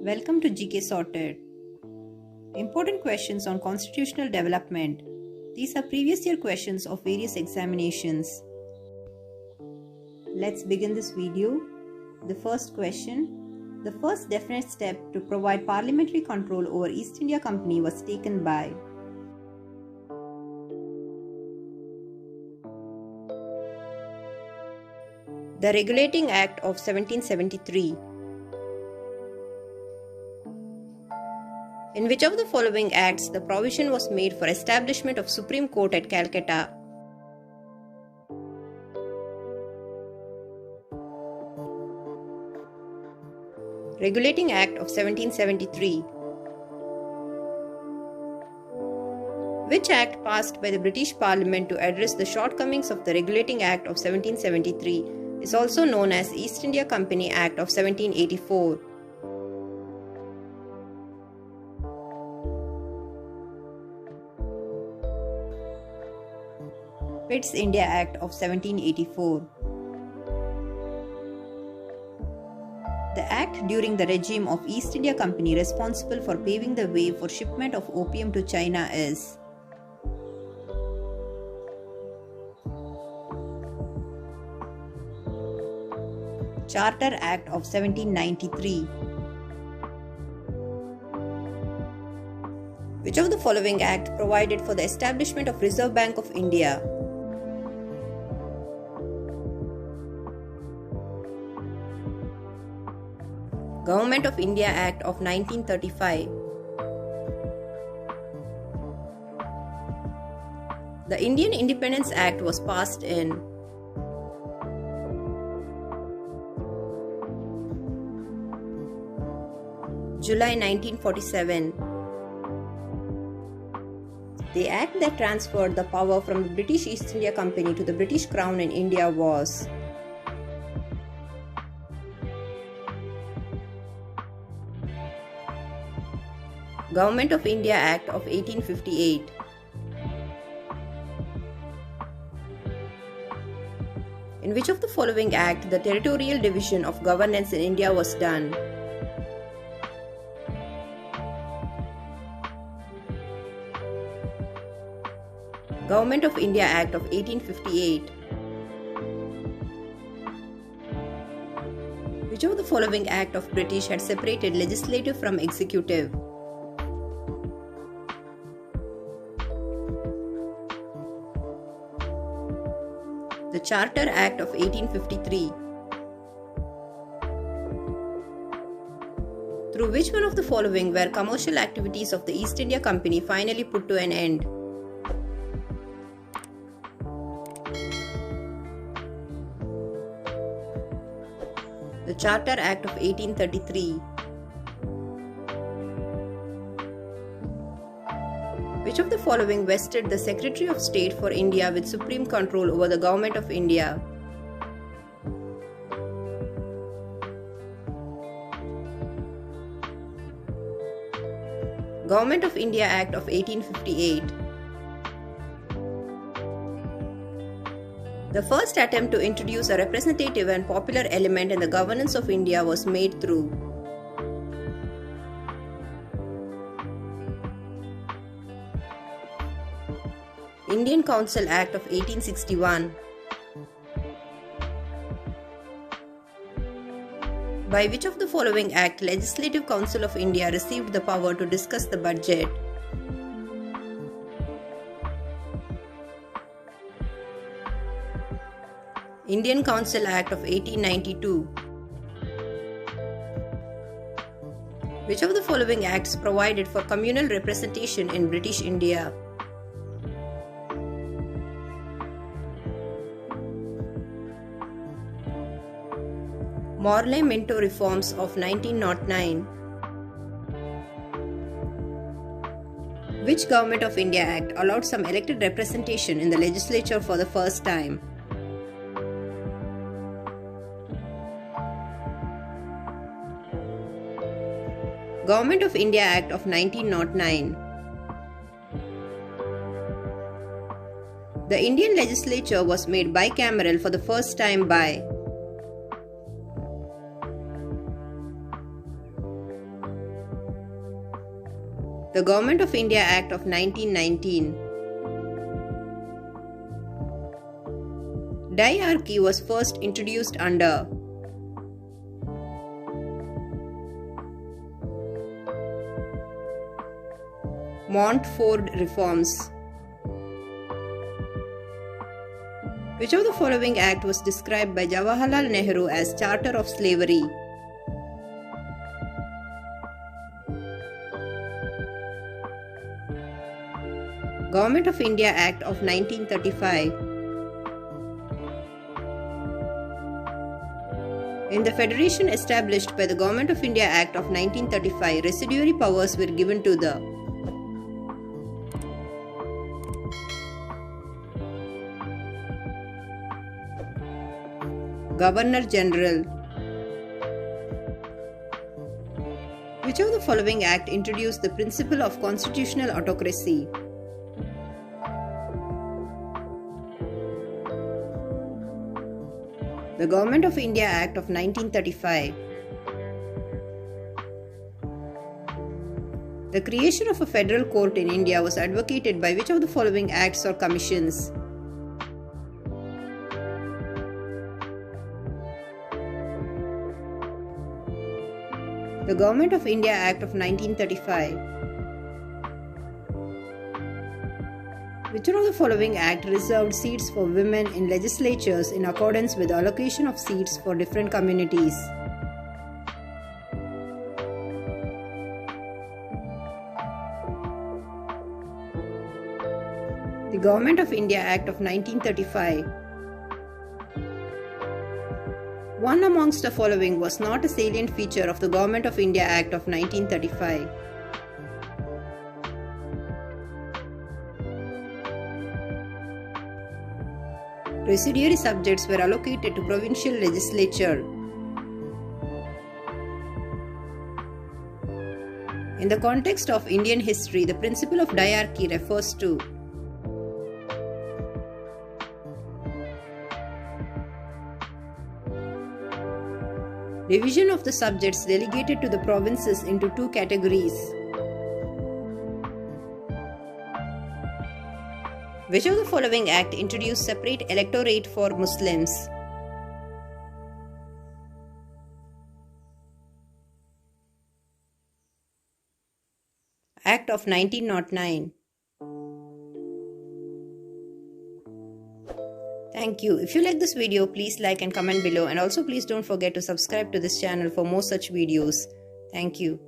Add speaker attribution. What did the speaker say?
Speaker 1: Welcome to GK Sorted. Important questions on constitutional development. These are previous year questions of various examinations. Let's begin this video. The first question. The first definite step to provide parliamentary control over East India Company was taken by. The Regulating Act of 1773. In which of the following acts the provision was made for establishment of Supreme Court at Calcutta? Regulating Act of 1773. Which act passed by the British Parliament to address the shortcomings of the Regulating Act of 1773 is also known as East India Company Act of 1784. Pitt's India Act of 1784. The act during the regime of East India Company responsible for paving the way for shipment of opium to China is. Charter Act of 1793. Which of the following act provided for the establishment of Reserve Bank of India? Government of India Act of 1935. The Indian Independence Act was passed in. July 1947. The act that transferred the power from the British East India Company to the British Crown in India was. Government of India Act of 1858. In which of the following act the territorial division of governance in India was done? Government of India Act of 1858. Which of the following act of British had separated legislative from executive? The Charter Act of 1853. Through which one of the following were commercial activities of the East India Company finally put to an end? The Charter Act of 1833. Which of the following vested the Secretary of State for India with supreme control over the Government of India? Government of India Act of 1858. The first attempt to introduce a representative and popular element in the governance of India was made through. Indian Council Act of 1861. By which of the following act Legislative Council of India received the power to discuss the budget? Indian Council Act of 1892. Which of the following acts provided for communal representation in British India? Morley-Minto Reforms of 1909. Which Government of India Act allowed some elected representation in the legislature for the first time? Government of India Act of 1909. The Indian legislature was made bicameral for the first time by The Government of India Act of 1919. Diarchy was first introduced under Montfort reforms. Which of the following act was described by Jawaharlal Nehru as Charter of Slavery? Government of India Act of 1935. In the federation established by the Government of India Act of 1935, residuary powers were given to the Governor General. Which of the following act introduced the principle of constitutional autocracy? The Government of India Act of 1935. The creation of a federal court in India was advocated by which of the following acts or commissions? The Government of India Act of 1935. Which one of the following act reserved seats for women in legislatures in accordance with the allocation of seats for different communities? The Government of India Act of 1935. One amongst the following was not a salient feature of the Government of India Act of 1935. Residuary subjects were allocated to provincial legislature. In the context of Indian history, the principle of diarchy refers to division of the subjects delegated to the provinces into two categories. Which of the following act introduced separate electorate for Muslims? Act of 1909. Thank you. If you like this video, please like and comment below, and also please don't forget to subscribe to this channel for more such videos. Thank you.